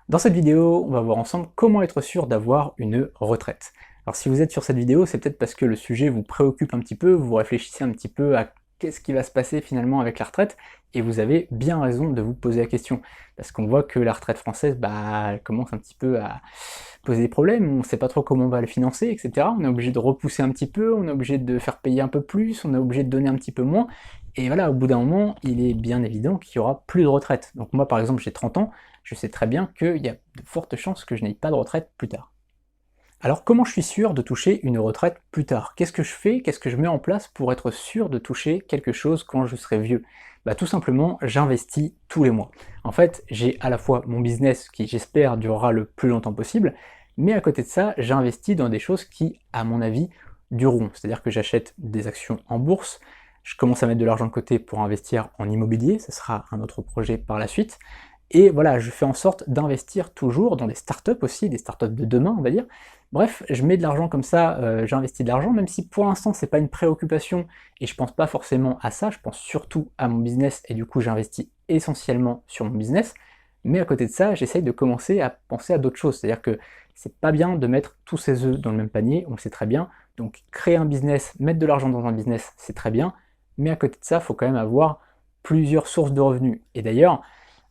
Dans cette vidéo, on va voir ensemble comment être sûr d'avoir une retraite. Alors si vous êtes sur cette vidéo, c'est peut-être parce que le sujet vous préoccupe un petit peu, vous réfléchissez un petit peu à qu'est-ce qui va se passer finalement avec la retraite, et vous avez bien raison de vous poser la question. Parce qu'on voit que la retraite française, elle commence un petit peu à poser des problèmes, on ne sait pas trop comment on va le financer, etc. On est obligé de repousser un petit peu, on est obligé de faire payer un peu plus, on est obligé de donner un petit peu moins, et voilà, au bout d'un moment, il est bien évident qu'il y aura plus de retraite. Donc moi par exemple j'ai 30 ans, je sais très bien qu'il y a de fortes chances que je n'aie pas de retraite plus tard. Alors comment je suis sûr de toucher une retraite plus tard? Qu'est-ce que je fais? Qu'est-ce que je mets en place pour être sûr de toucher quelque chose quand je serai vieux? Tout simplement, j'investis tous les mois. En fait, j'ai à la fois mon business qui j'espère durera le plus longtemps possible, mais à côté de ça, j'investis dans des choses qui, à mon avis, dureront. C'est-à-dire que j'achète des actions en bourse, je commence à mettre de l'argent de côté pour investir en immobilier, ce sera un autre projet par la suite, et voilà, je fais en sorte d'investir toujours dans des startups aussi, des startups de demain, on va dire. Bref, je mets de l'argent comme ça, j'investis de l'argent, même si pour l'instant c'est pas une préoccupation et je pense pas forcément à ça, je pense surtout à mon business et du coup j'investis essentiellement sur mon business. Mais à côté de ça, j'essaye de commencer à penser à d'autres choses. C'est-à-dire que c'est pas bien de mettre tous ses œufs dans le même panier, on le sait très bien. Donc créer un business, mettre de l'argent dans un business, c'est très bien. Mais à côté de ça, il faut quand même avoir plusieurs sources de revenus. Et d'ailleurs,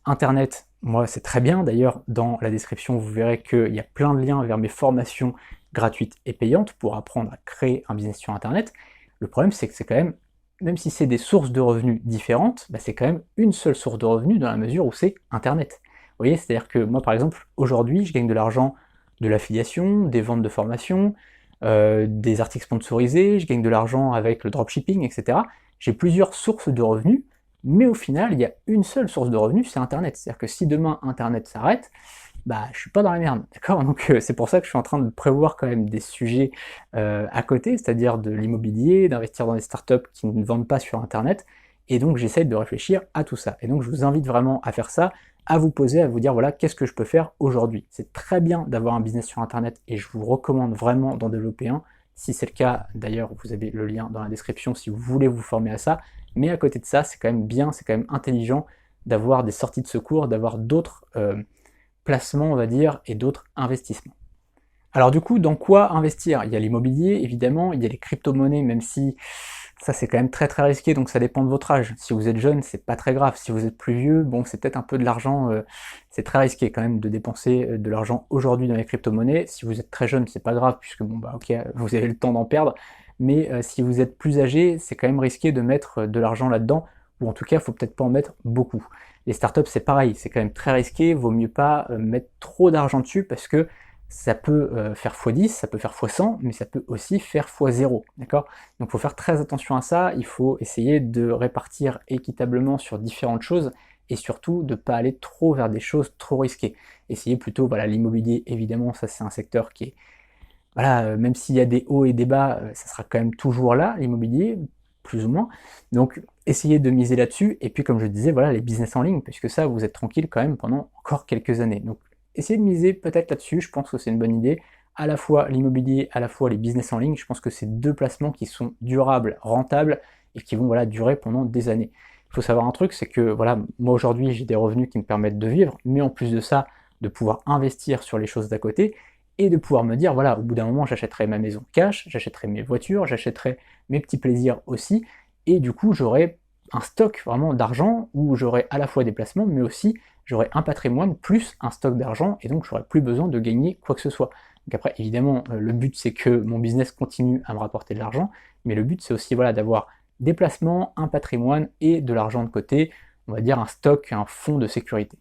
Internet, moi c'est très bien, d'ailleurs dans la description vous verrez qu'il y a plein de liens vers mes formations gratuites et payantes pour apprendre à créer un business sur Internet. Le problème c'est que c'est quand même si c'est des sources de revenus différentes, c'est quand même une seule source de revenus dans la mesure où c'est Internet. Vous voyez, c'est-à-dire que moi par exemple, aujourd'hui je gagne de l'argent de l'affiliation, des ventes de formation, des articles sponsorisés, je gagne de l'argent avec le dropshipping, etc. J'ai plusieurs sources de revenus, mais au final, il y a une seule source de revenus, c'est Internet. C'est-à-dire que si demain Internet s'arrête, je suis pas dans la merde, d'accord? Donc c'est pour ça que je suis en train de prévoir quand même des sujets à côté, c'est-à-dire de l'immobilier, d'investir dans des startups qui ne vendent pas sur Internet, et donc j'essaie de réfléchir à tout ça. Et donc je vous invite vraiment à faire ça, à vous poser, à vous dire voilà, qu'est-ce que je peux faire aujourd'hui? C'est très bien d'avoir un business sur Internet, et je vous recommande vraiment d'en développer un. Si c'est le cas, d'ailleurs, vous avez le lien dans la description si vous voulez vous former à ça. Mais à côté de ça, c'est quand même bien, c'est quand même intelligent d'avoir des sorties de secours, d'avoir d'autres placements, on va dire, et d'autres investissements. Alors du coup, dans quoi investir? Il y a l'immobilier, évidemment, il y a les crypto-monnaies, même si ça c'est quand même très très risqué, donc ça dépend de votre âge. Si vous êtes jeune, c'est pas très grave. Si vous êtes plus vieux, bon, c'est peut-être un peu de l'argent, c'est très risqué quand même de dépenser de l'argent aujourd'hui dans les crypto-monnaies. Si vous êtes très jeune, c'est pas grave, puisque bon, ok, vous avez le temps d'en perdre, mais si vous êtes plus âgé, c'est quand même risqué de mettre de l'argent là-dedans, ou en tout cas, il faut peut-être pas en mettre beaucoup. Les startups, c'est pareil, c'est quand même très risqué, vaut mieux pas mettre trop d'argent dessus, parce que ça peut faire x10, ça peut faire x100, mais ça peut aussi faire x0, d'accord? Donc il faut faire très attention à ça, il faut essayer de répartir équitablement sur différentes choses, et surtout de ne pas aller trop vers des choses trop risquées. Essayez plutôt, voilà, l'immobilier, évidemment, ça c'est un secteur qui est, voilà, même s'il y a des hauts et des bas, ça sera quand même toujours là, l'immobilier, plus ou moins. Donc essayez de miser là-dessus, et puis comme je disais, voilà, les business en ligne, puisque ça, vous êtes tranquille quand même pendant encore quelques années. Donc essayez de miser peut-être là-dessus, je pense que c'est une bonne idée. À la fois l'immobilier, à la fois les business en ligne, je pense que c'est deux placements qui sont durables, rentables, et qui vont voilà, durer pendant des années. Il faut savoir un truc, c'est que voilà, moi aujourd'hui j'ai des revenus qui me permettent de vivre, mais en plus de ça, de pouvoir investir sur les choses d'à côté, et de pouvoir me dire, voilà, au bout d'un moment, j'achèterai ma maison cash, j'achèterai mes voitures, j'achèterai mes petits plaisirs aussi, et du coup, j'aurai un stock vraiment d'argent où j'aurai à la fois des placements, mais aussi j'aurai un patrimoine plus un stock d'argent, et donc j'aurai plus besoin de gagner quoi que ce soit. Donc après, évidemment, le but c'est que mon business continue à me rapporter de l'argent, mais le but c'est aussi voilà, d'avoir des placements, un patrimoine et de l'argent de côté, on va dire un stock, un fonds de sécurité.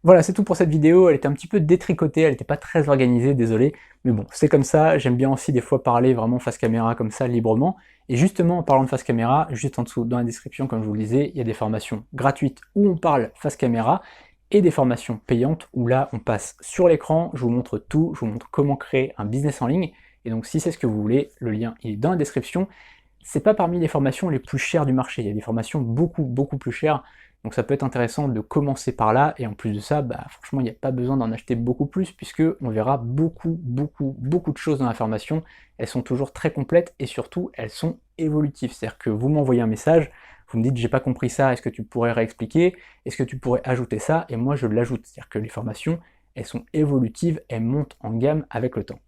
Voilà, c'est tout pour cette vidéo, elle était un petit peu détricotée, elle n'était pas très organisée, désolé, mais bon, c'est comme ça, j'aime bien aussi des fois parler vraiment face caméra comme ça, librement, et justement en parlant de face caméra, juste en dessous dans la description, comme je vous le disais, il y a des formations gratuites où on parle face caméra, et des formations payantes où là on passe sur l'écran, je vous montre tout, je vous montre comment créer un business en ligne, et donc si c'est ce que vous voulez, le lien il est dans la description. C'est pas parmi les formations les plus chères du marché, il y a des formations beaucoup plus chères, donc ça peut être intéressant de commencer par là, et en plus de ça, franchement, il n'y a pas besoin d'en acheter beaucoup plus, puisque on verra beaucoup de choses dans la formation. Elles sont toujours très complètes, et surtout, elles sont évolutives. C'est-à-dire que vous m'envoyez un message, vous me dites j'ai pas compris ça, est-ce que tu pourrais réexpliquer, est-ce que tu pourrais ajouter ça, et moi je l'ajoute. C'est-à-dire que les formations, elles sont évolutives, elles montent en gamme avec le temps.